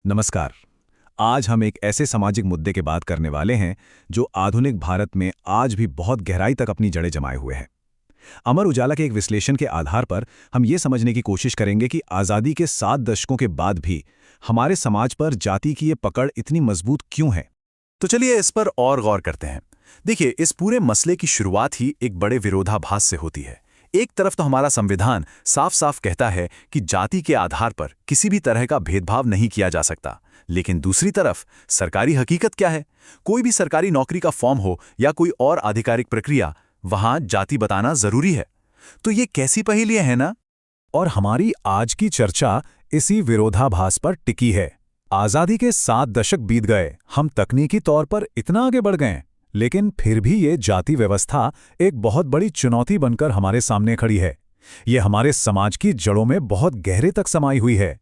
नमस्कार। आज हम एक ऐसे सामाजिक मुद्दे के बात करने वाले हैं जो आधुनिक भारत में आज भी बहुत गहराई तक अपनी जड़ें जमाए हुए है। अमर उजाला के एक विश्लेषण के आधार पर हम ये समझने की कोशिश करेंगे कि आज़ादी के 7 दशकों के बाद भी हमारे समाज पर जाति की ये पकड़ इतनी मजबूत क्यों है। तो चलिए इस पर और गौर करते हैं। देखिए, इस पूरे मसले की शुरुआत ही एक बड़े विरोधाभास से होती है। एक तरफ तो हमारा संविधान साफ साफ कहता है कि जाति के आधार पर किसी भी तरह का भेदभाव नहीं किया जा सकता, लेकिन दूसरी तरफ सरकारी हकीकत क्या है? कोई भी सरकारी नौकरी का फॉर्म हो या कोई और आधिकारिक प्रक्रिया, वहां जाति बताना जरूरी है। तो ये कैसी पहेलियां हैं ना? और हमारी आज की चर्चा इसी विरोधाभास पर टिकी है। आज़ादी के 7 दशक बीत गए, हम तकनीकी तौर पर इतना आगे बढ़ गए, लेकिन फिर भी ये जाति व्यवस्था एक बहुत बड़ी चुनौती बनकर हमारे सामने खड़ी है। ये हमारे समाज की जड़ों में बहुत गहरे तक समाई हुई है।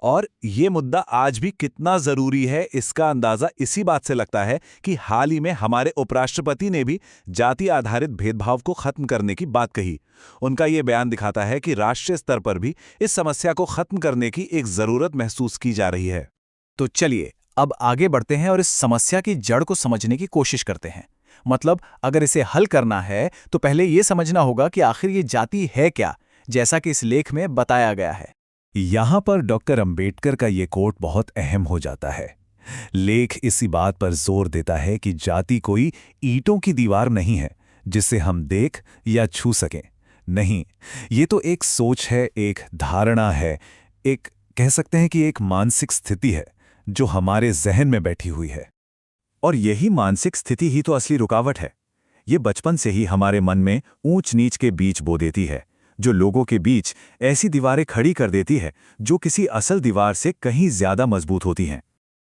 और ये मुद्दा आज भी कितना जरूरी है, इसका अंदाजा इसी बात से लगता है कि हाल ही में हमारे उपराष्ट्रपति ने भी जाति आधारित भेदभाव को खत्म करने की बात कही। उनका ये बयान दिखाता है कि राष्ट्रीय स्तर पर भी इस समस्या को खत्म करने की एक जरूरत महसूस की जा रही है। तो चलिए अब आगे बढ़ते हैं और इस समस्या की जड़ को समझने की कोशिश करते हैं। मतलब अगर इसे हल करना है तो पहले ये समझना होगा कि आखिर ये जाति है क्या, जैसा कि इस लेख में बताया गया है। यहाँ पर डॉक्टर अंबेडकर का ये कोट बहुत अहम हो जाता है। लेख इसी बात पर जोर देता है कि जाति कोई ईंटों की दीवार नहीं है जिसे हम देख या छू सकें। नहीं, ये तो एक सोच है, एक धारणा है, एक कह सकते हैं कि एक मानसिक स्थिति है जो हमारे जहन में बैठी हुई है। और यही मानसिक स्थिति ही तो असली रुकावट है। ये बचपन से ही हमारे मन में ऊंच नीच के बीच बो देती है, जो लोगों के बीच ऐसी दीवारें खड़ी कर देती है जो किसी असल दीवार से कहीं ज्यादा मजबूत होती हैं।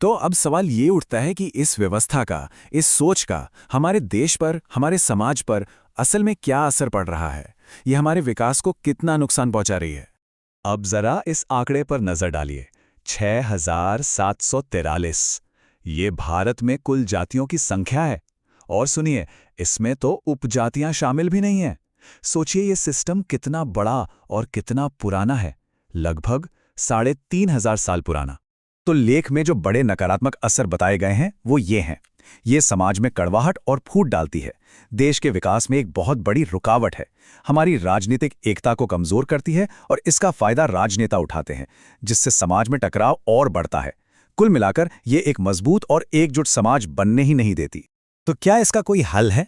तो अब सवाल ये उठता है कि इस व्यवस्था का, इस सोच का हमारे देश पर, हमारे समाज पर असल में क्या असर पड़ रहा है? ये हमारे विकास को कितना नुकसान पहुंचा रही है? अब जरा इस आंकड़े पर नजर डालिए, 6743। ये भारत में कुल जातियों की संख्या है। और सुनिए, इसमें तो उपजातियां शामिल भी नहीं हैं। सोचिए ये सिस्टम कितना बड़ा और कितना पुराना है, लगभग 3500 साल पुराना। तो लेख में जो बड़े नकारात्मक असर बताए गए हैं वो ये हैं। ये समाज में कड़वाहट और फूट डालती है, देश के विकास में एक बहुत बड़ी रुकावट है, हमारी राजनीतिक एकता को कमजोर करती है और इसका फायदा राजनेता उठाते हैं, जिससे समाज में टकराव और बढ़ता है। कुल मिलाकर ये एक मजबूत और एकजुट समाज बनने ही नहीं देती। तो क्या इसका कोई हल है?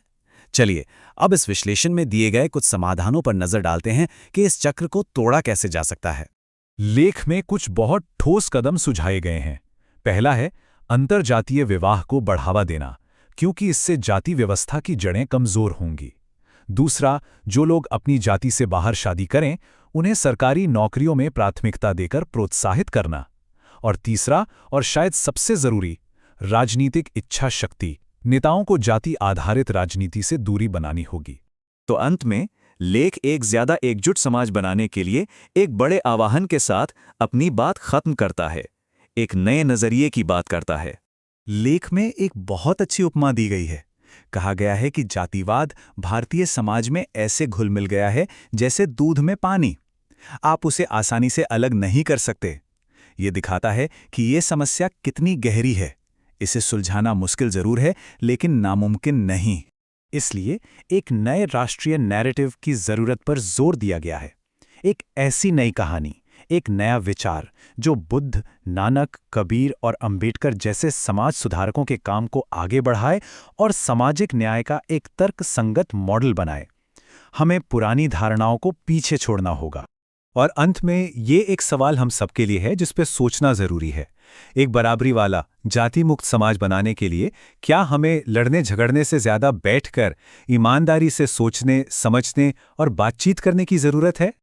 चलिए अब इस विश्लेषण में दिए गए कुछ समाधानों पर नजर डालते हैं कि इस चक्र को तोड़ा कैसे जा सकता है। लेख में कुछ बहुत ठोस कदम सुझाए गए हैं। पहला है अंतरजातीय विवाह को बढ़ावा देना, क्योंकि इससे जाति व्यवस्था की जड़ें कमजोर होंगी। दूसरा, जो लोग अपनी जाति से बाहर शादी करें उन्हें सरकारी नौकरियों में प्राथमिकता देकर प्रोत्साहित करना। और तीसरा, और शायद सबसे जरूरी, राजनीतिक इच्छा शक्ति। नेताओं को जाति आधारित राजनीति से दूरी बनानी होगी। तो अंत में लेख एक ज्यादा एकजुट समाज बनाने के लिए एक बड़े आह्वान के साथ अपनी बात खत्म करता है, एक नए नजरिए की बात करता है। लेख में एक बहुत अच्छी उपमा दी गई है। कहा गया है कि जातिवाद भारतीय समाज में ऐसे घुल मिल गया है जैसे दूध में पानी। आप उसे आसानी से अलग नहीं कर सकते। ये दिखाता है कि ये समस्या कितनी गहरी है। इसे सुलझाना मुश्किल जरूर है, लेकिन नामुमकिन नहीं। इसलिए एक नए राष्ट्रीय नैरेटिव की जरूरत पर जोर दिया गया है। एक ऐसी नई कहानी, एक नया विचार जो बुद्ध, नानक, कबीर और अंबेडकर जैसे समाज सुधारकों के काम को आगे बढ़ाए और सामाजिक न्याय का एक तर्कसंगत मॉडल बनाए। हमें पुरानी धारणाओं को पीछे छोड़ना होगा। और अंत में ये एक सवाल हम सबके लिए है जिस पे सोचना जरूरी है। एक बराबरी वाला, जाति मुक्त समाज बनाने के लिए क्या हमें लड़ने झगड़ने से ज्यादा बैठकर ईमानदारी से सोचने, समझने और बातचीत करने की जरूरत है?